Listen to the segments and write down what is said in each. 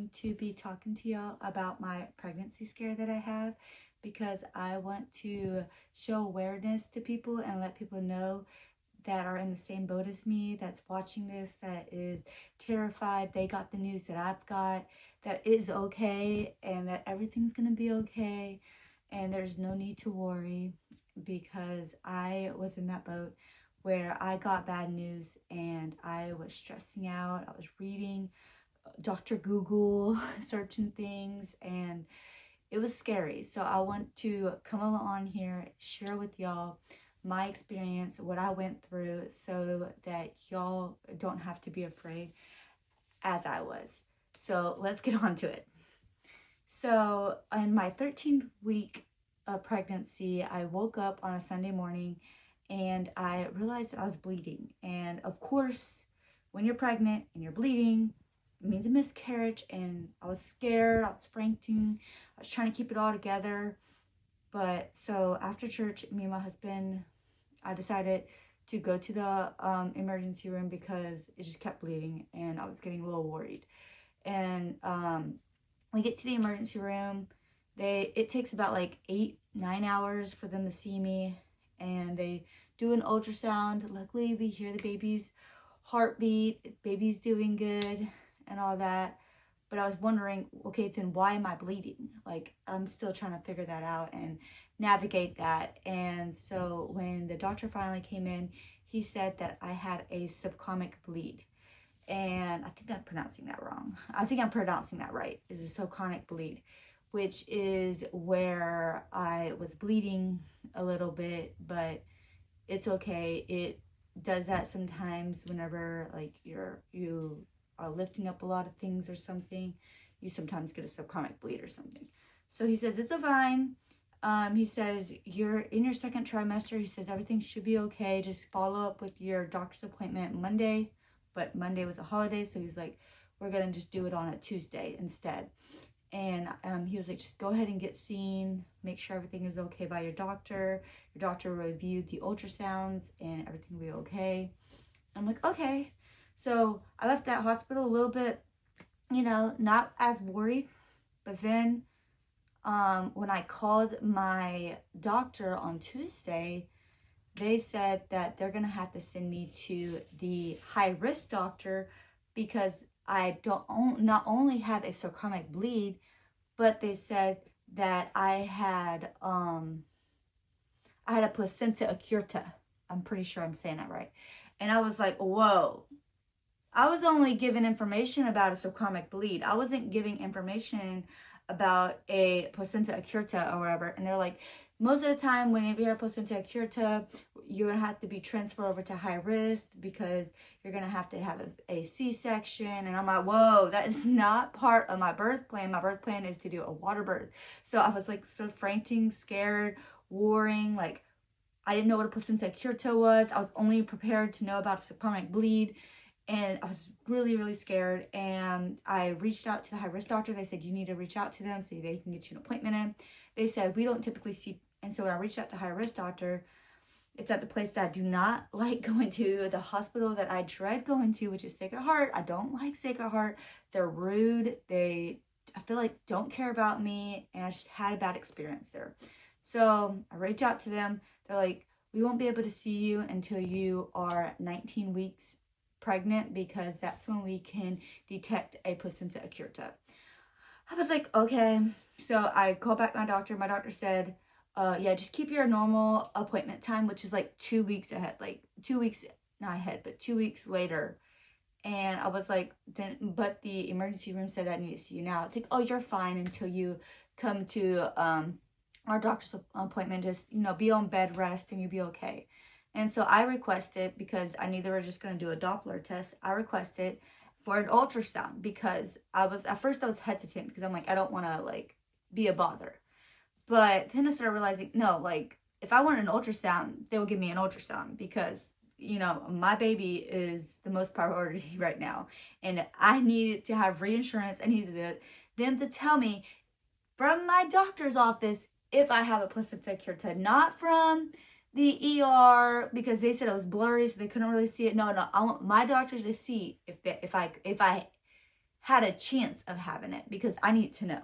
going to be talking to y'all about my pregnancy scare that I have, because I want to show awareness to people and let people know that are in the same boat as me, that's watching this, that is terrified, they got the news that I've got, that it is okay and that everything's gonna be okay and there's no need to worry, because I was in that boat where I got bad news and I was stressing out. I was reading Dr. Google, searching things, and it was scary. So I want to come on here, share with y'all my experience, what I went through, so that y'all don't have to be afraid as I was. So let's get on to it. So in my 13th week of pregnancy, I woke up on a Sunday morning and I realized that I was bleeding. And of course, when you're pregnant and you're bleeding, it means a miscarriage. And I was scared, I was fainting, I was trying to keep it all together. But so after church, me and my husband, I decided to go to the emergency room because it just kept bleeding and I was getting a little worried. And we get to the emergency room. It takes about like 8-9 hours for them to see me, and they do an ultrasound. Luckily, we hear the baby's heartbeat, baby's doing good and all that. But I was wondering, okay, then why am I bleeding? Like, I'm still trying to figure that out and navigate that. And so when the doctor finally came in, he said that I had a subchronic bleed. And I think I'm pronouncing that wrong. I think I'm pronouncing that right. Is a subchronic bleed, which is where I was bleeding a little bit, but it's okay. It does that sometimes whenever like you are lifting up a lot of things or something. You sometimes get a subchronic bleed or something. So he says it's a fine. He says you're in your second trimester. He says everything should be okay. Just follow up with your doctor's appointment Monday. But Monday was a holiday, so he's like, we're gonna just do it on a Tuesday instead. And he was like, just go ahead and get seen, make sure everything is okay by your doctor. Your doctor reviewed the ultrasounds and everything will be okay. I'm like, okay. So I left that hospital a little bit, not as worried. But then when I called my doctor on Tuesday, they said that they're going to have to send me to the high-risk doctor because I not only have a subchronic bleed, but they said that I had a placenta accreta. I'm pretty sure I'm saying that right. And I was like, whoa. I was only given information about a subchronic bleed. I wasn't giving information about a placenta accreta or whatever. And they're like, most of the time, whenever you have placenta accreta, you're going to have to be transferred over to high risk because you're going to have a C-section. And I'm like, whoa, that is not part of my birth plan. My birth plan is to do a water birth. So I was like so fainting, scared, worrying. Like, I didn't know what a placenta accreta was. I was only prepared to know about a subchronic bleed. And I was really, really scared. And I reached out to the high-risk doctor. They said, you need to reach out to them so they can get you an appointment in. They said, we don't typically see. And so when I reached out to high-risk doctor, it's at the place that I do not like going to, the hospital that I dread going to, which is Sacred Heart. I don't like Sacred Heart. They're rude. I feel like don't care about me. And I just had a bad experience there. So I reached out to them. They're like, we won't be able to see you until you are 19 weeks pregnant because that's when we can detect a placenta accreta. I was like, okay. So I called back my doctor. My doctor said, yeah, just keep your normal appointment time, which is like 2 weeks ahead, like 2 weeks, not ahead, but 2 weeks later. And I was like, but the emergency room said I need to see you now. I think, oh, you're fine until you come to our doctor's appointment. Just, be on bed rest and you'll be okay. And so I requested, because I knew they were just going to do a Doppler test, I requested for an ultrasound because at first I was hesitant because I'm like, I don't want to like be a bother. But then I started realizing, no, like if I want an ultrasound, they will give me an ultrasound because, my baby is the most priority right now. And I needed to have reinsurance. I needed them to tell me from my doctor's office if I have a placenta accreta, not from the ER because they said it was blurry, so they couldn't really see it. No, I want my doctors to see if I had a chance of having it, because I need to know.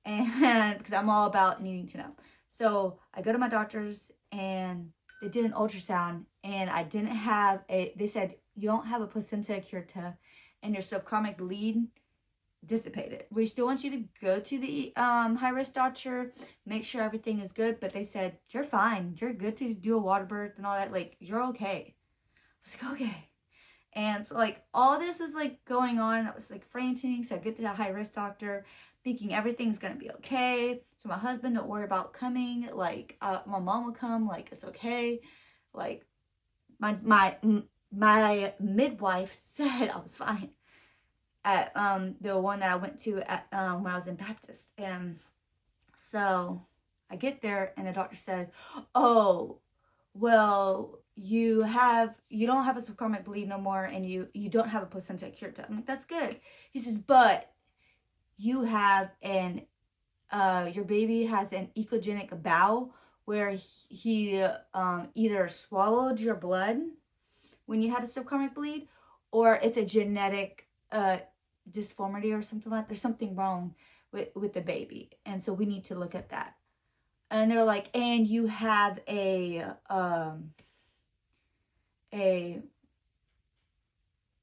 And because I'm all about needing to know. So I go to my doctor's, and they did an ultrasound, and I didn't have they said, you don't have a placenta accreta, and your subchronic bleed dissipated. We still want you to go to the high risk doctor, make sure everything is good. But they said, you're fine. You're good to do a water birth and all that. Like, you're okay. I was like, okay. And so, like, all this was, like, going on. I was, like, fainting. So I get to the high risk doctor thinking everything's going to be okay. So my husband, don't worry about coming. Like, my mom will come. Like, it's okay. Like, my midwife said I was fine at the one that I went to at when I was in Baptist. And so I get there, and the doctor says, oh, well, you don't have a subchronic bleed no more, and you don't have a placenta accreta. I'm like, that's good. He says, but you have your baby has an echogenic bowel, where he either swallowed your blood when you had a subchronic bleed, or it's a genetic disformity or something like that. There's something wrong with the baby, and so we need to look at that. And they're like, and you have a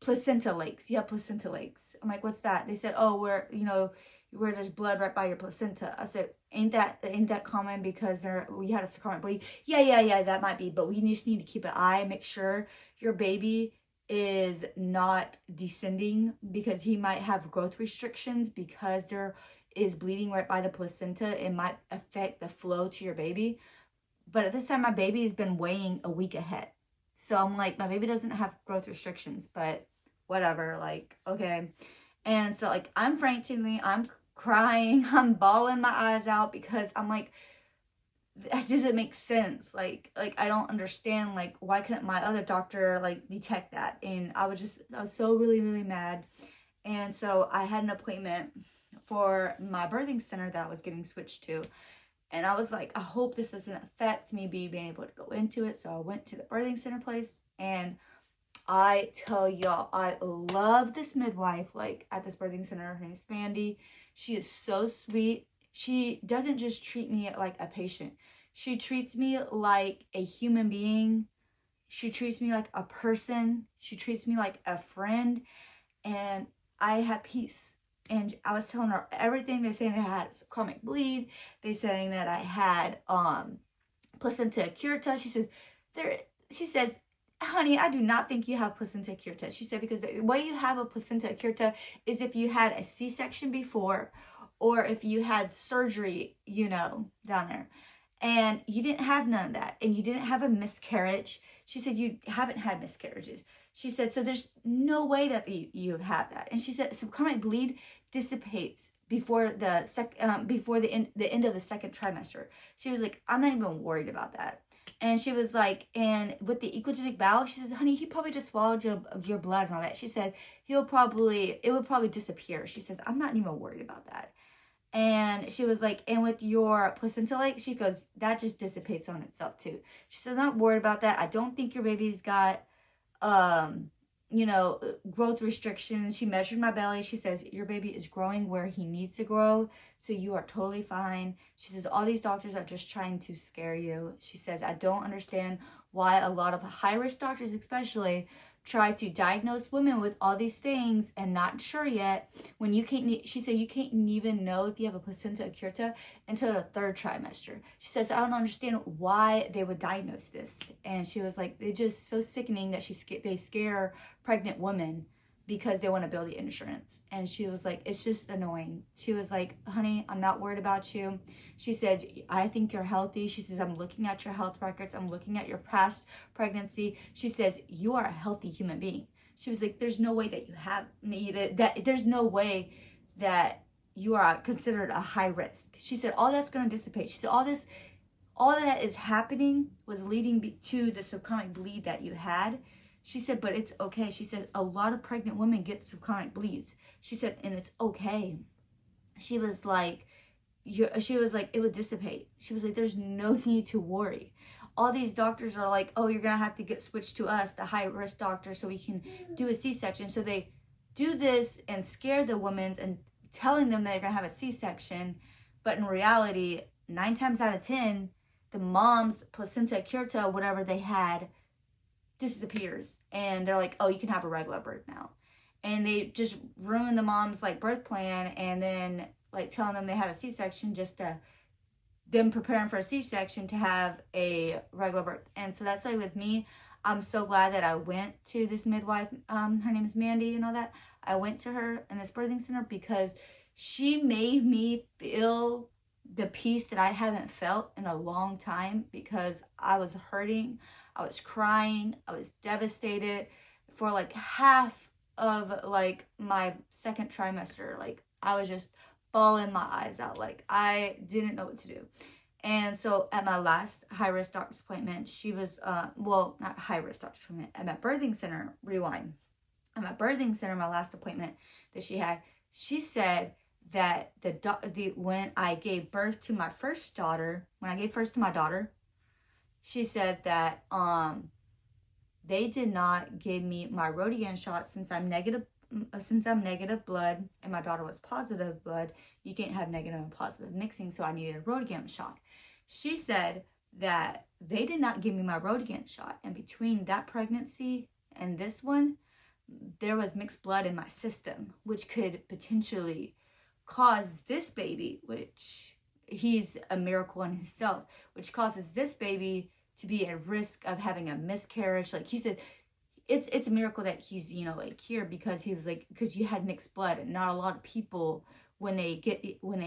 placenta lakes. You have placenta lakes. I'm like, what's that? They said, oh, where there's blood right by your placenta. I said, ain't that common because we had a subchronic bleed? Yeah, that might be, but we just need to keep an eye, make sure your baby is not descending, because he might have growth restrictions because there is bleeding right by the placenta. It might affect the flow to your baby. But at this time, my baby has been weighing a week ahead. So I'm like, my baby doesn't have growth restrictions, but whatever, like, okay. And so, like, I'm frantically, I'm crying, I'm bawling my eyes out, because I'm like, that doesn't make sense. Like I don't understand, like, why couldn't my other doctor, like, detect that? And I was so really, really mad. And so I had an appointment for my birthing center that I was getting switched to. And I was like, I hope this doesn't affect me being able to go into it. So I went to the birthing center place, and I tell y'all, I love this midwife, like, at this birthing center. Her name is Mandy. She is so sweet. She doesn't just treat me like a patient. She treats me like a human being. She treats me like a person. She treats me like a friend. And I had peace. And I was telling her everything. They're saying I had subchronic bleed. They're saying that I had placenta accreta. She says, honey, I do not think you have placenta accreta. She said, because the way you have a placenta accreta is if you had a C-section before, or if you had surgery, down there. And you didn't have none of that. And you didn't have a miscarriage. She said, you haven't had miscarriages. She said, so there's no way that you have that. And she said, subchronic bleed dissipates before the end of the second trimester. She was like, I'm not even worried about that. And she was like, and with the echogenic bowel, she says, honey, he probably just swallowed your blood and all that. She said, it would probably disappear. She says, I'm not even worried about that. And she was like, and with your placenta like, she goes, that just dissipates on itself too. She said, I'm not worried about that. I don't think your baby's got, growth restrictions. She measured my belly. She says, your baby is growing where he needs to grow. So you are totally fine. She says, all these doctors are just trying to scare you. She says, I don't understand why a lot of high-risk doctors especially try to diagnose women with all these things and not sure yet, when you can't, she said, you can't even know if you have a placenta accreta until the third trimester. She says, I don't understand why they would diagnose this. And she was like, it's just so sickening that they scare pregnant women because they want to build the insurance. And she was like, it's just annoying. She was like, honey, I'm not worried about you. She says, I think you're healthy. She says, I'm looking at your health records. I'm looking at your past pregnancy. She says, you are a healthy human being. She was like, there's no way that you have that. There's no way that you are considered a high risk. She said, all that's going to dissipate. She said, all that is happening was leading to the subchronic bleed that you had. She said, but it's okay. She said, a lot of pregnant women get subchronic bleeds. She said, and it's okay. She was like, it would dissipate. She was like, there's no need to worry. All these doctors are like, oh, you're going to have to get switched to us, the high risk doctor, so we can do a C-section. So they do this and scare the women and telling them they're going to have a C-section. But in reality, 9 times out of 10, the mom's placenta accreta, whatever they had, disappears. And they're like, oh, you can have a regular birth now. And they just ruin the mom's like birth plan, and then like telling them they have a C-section just to them preparing for a C-section to have a regular birth. And so that's why with me, I'm so glad that I went to this midwife. Her name is Mandy and all that. I went to her in this birthing center because she made me feel the peace that I haven't felt in a long time, because I was hurting, I was crying, I was devastated for like half of like my second trimester. Like I was just bawling my eyes out. Like I didn't know what to do. And so at my last high-risk doctor's appointment, she was, well, not high-risk doctor's appointment, at my birthing center, rewind. At my birthing center, my last appointment that she had, she said that when I gave birth to my first daughter, when I gave birth to my daughter, she said that they did not give me my Rodian shot since I'm negative blood and my daughter was positive blood. You can't have negative and positive mixing, so I needed a Rodian shot. She said that they did not give me my Rodian shot, and between that pregnancy and this one, there was mixed blood in my system, which could potentially cause this baby, which he's a miracle in himself, which causes this baby to be at risk of having a miscarriage. Like he said, it's a miracle that he's, you know, like here, because he was like, because you had mixed blood, and not a lot of people when they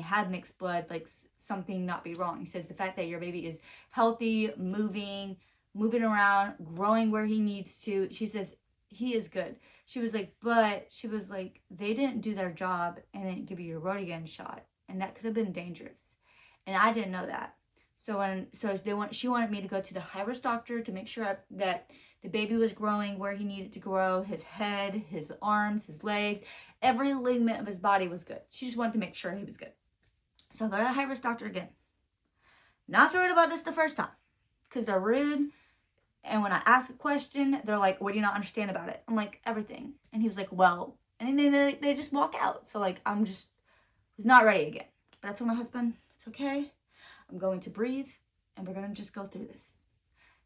have mixed blood, like something not be wrong. He says the fact that your baby is healthy, moving around, growing where he needs to, she says he is good. She was like, but she was like, they didn't do their job and didn't give you your Rodian shot, and that could have been dangerous, and I didn't know that. She wanted me to go to the high-risk doctor to make sure that the baby was growing where he needed to grow. His head, his arms, his legs, every ligament of his body was good. She just wanted to make sure he was good. So I go to the high-risk doctor again. Not so worried about this the first time, because they're rude. And when I ask a question, they're like, what do you not understand about it? I'm like, everything. And he was like, well, and then they just walk out. So like, was not ready again. But I told my husband, it's okay. I'm going to breathe, and we're going to just go through this.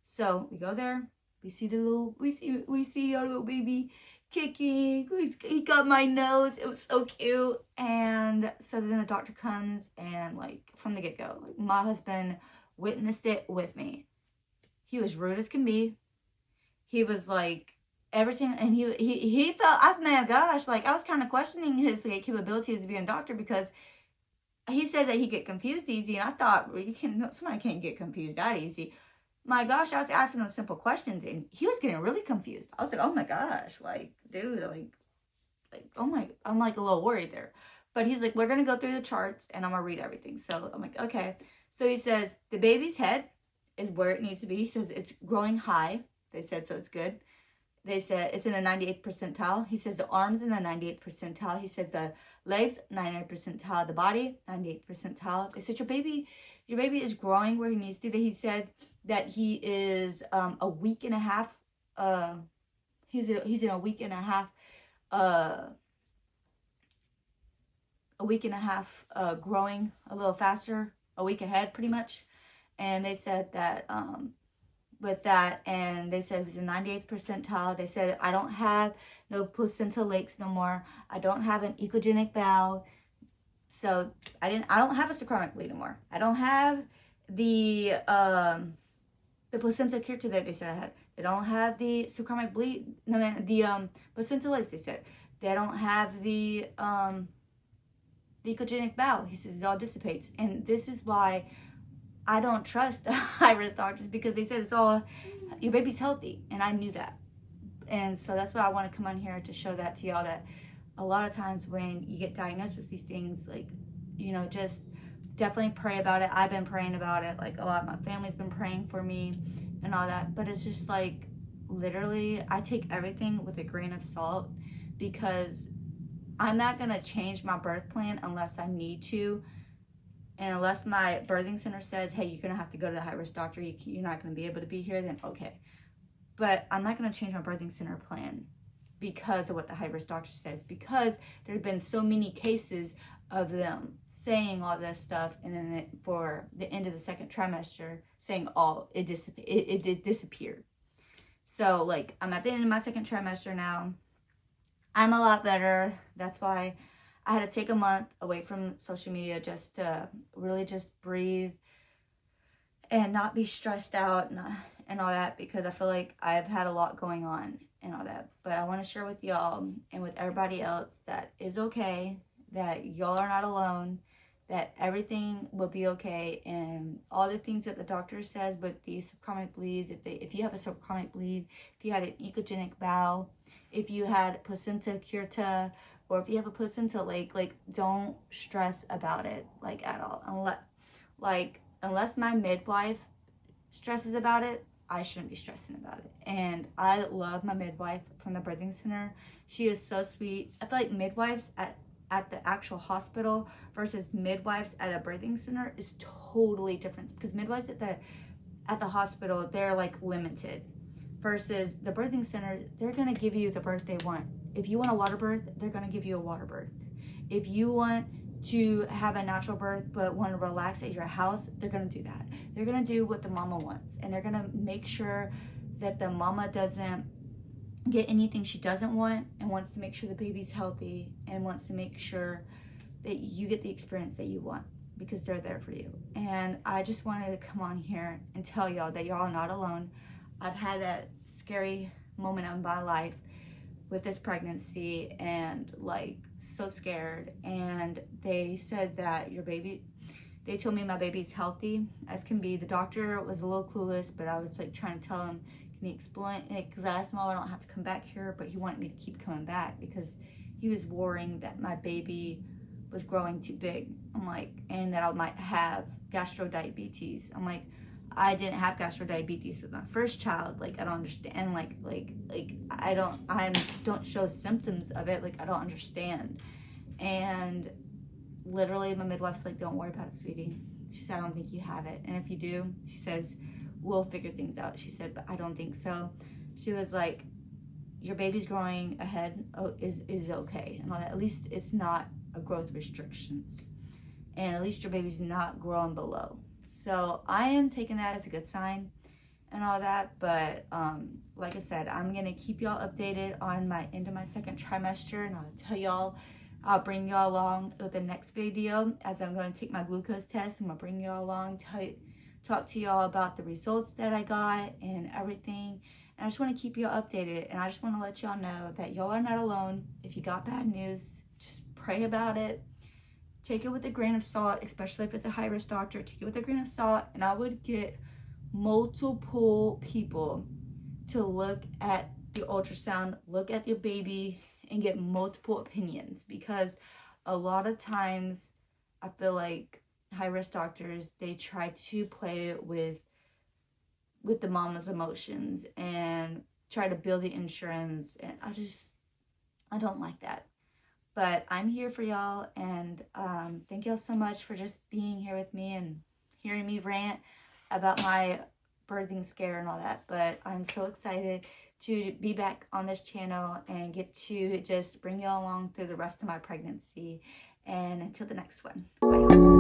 So we go there. We see our little baby kicking. He got my nose. It was so cute. And so then the doctor comes, and like from the get-go, like, my husband witnessed it with me. He was rude as can be. He was like everything, and he felt, oh my gosh, like I was kind of questioning his like capabilities to be a doctor, because he said that he get confused easy, and I thought, well, somebody can't get confused that easy. My gosh, I was asking him simple questions, and he was getting really confused. I was like, oh my gosh, like, dude, like, oh my, I'm like a little worried there. But he's like, we're going to go through the charts, and I'm going to read everything. So I'm like, okay. So he says, the baby's head is where it needs to be. He says it's growing high. They said, so it's good. They said it's in the 98th percentile. He says the arms in the 98th percentile. He says the legs, 99th percentile. The body, 98th percentile. They said your baby is growing where he needs to. He said that he is a week and a half. He's in a week and a half. A week and a half growing a little faster. A week ahead, pretty much. And they said that with that, and they said it was a 98th percentile. They said I don't have no placenta lakes no more. I don't have an echogenic bowel. So I don't have a subchronic bleed anymore. I don't have the placenta accreta that they said I had. They don't have the subchronic bleed. No, the placenta lakes. They said they don't have the echogenic bowel. He says it all dissipates, and this is why I don't trust the high-risk doctors, because they said it's all, your baby's healthy, and I knew that. And so that's why I want to come on here to show that to y'all, that a lot of times when you get diagnosed with these things, like, you know, just definitely pray about it. I've been praying about it, like a lot. My family's been praying for me and all that, but it's just like, literally, I take everything with a grain of salt, because I'm not going to change my birth plan unless I need to. And unless my birthing center says, hey, you're going to have to go to the high-risk doctor, you're not going to be able to be here, then okay. But I'm not going to change my birthing center plan because of what the high risk doctor says, because there have been so many cases of them saying all this stuff, and then for the end of the second trimester saying, oh, it disappeared. So like, I'm at the end of my second trimester now. I'm a lot better. That's why I had to take a month away from social media just to really just breathe and not be stressed out and all that, because I feel like I've had a lot going on and all that. But I want to share with y'all and with everybody else that is okay, that y'all are not alone, that everything will be okay, and all the things that the doctor says with the subchronic bleeds, if you have a subchronic bleed, if you had an echogenic bowel, if you had placenta accreta, or if you have a placenta like don't stress about it like at all, unless my midwife stresses about it, I shouldn't be stressing about it. And I love my midwife from the birthing center. She is so sweet. I feel like midwives at the actual hospital versus midwives at a birthing center is totally different, because midwives at the hospital, they're like limited, versus the birthing center, they're gonna give you the birth they want. If you want a water birth, they're gonna give you a water birth. If you want to have a natural birth but want to relax at your house, they're going to do that. They're going to do what the mama wants, and they're going to make sure that the mama doesn't get anything she doesn't want, and wants to make sure the baby's healthy, and wants to make sure that you get the experience that you want, because they're there for you. And I just wanted to come on here and tell y'all that y'all are not alone. I've had that scary moment of my life with this pregnancy, and like so scared, and they said that they told me my baby's healthy as can be. The doctor was a little clueless, but I was like trying to tell him, can he explain it, because I asked him, I don't have to come back here, but he wanted me to keep coming back because he was worrying that my baby was growing too big. I'm like, and that I might have gastro-diabetes. I'm like, I didn't have gastro-diabetes with my first child. Like, I don't understand. Like I don't show symptoms of it. Like, I don't understand. And literally my midwife's like, don't worry about it, sweetie. She said, I don't think you have it. And if you do, she says, we'll figure things out. She said, but I don't think so. She was like, your baby's growing ahead is okay. And all that. At least it's not a growth restrictions. And at least your baby's not growing below. So I am taking that as a good sign and all that. But like I said, I'm going to keep y'all updated on my end of my second trimester. And I'll bring y'all along with the next video as I'm going to take my glucose test. I'm going to bring y'all along, talk to y'all about the results that I got and everything. And I just want to keep y'all updated. And I just want to let y'all know that y'all are not alone. If you got bad news, just pray about it. Take it with a grain of salt, especially if it's a high-risk doctor. Take it with a grain of salt, and I would get multiple people to look at the ultrasound, look at your baby, and get multiple opinions, because a lot of times I feel like high-risk doctors, they try to play with the mama's emotions and try to build the insurance, and I don't like that. But I'm here for y'all, and thank y'all so much for just being here with me and hearing me rant about my birthing scare and all that. But I'm so excited to be back on this channel and get to just bring y'all along through the rest of my pregnancy. And until the next one, bye.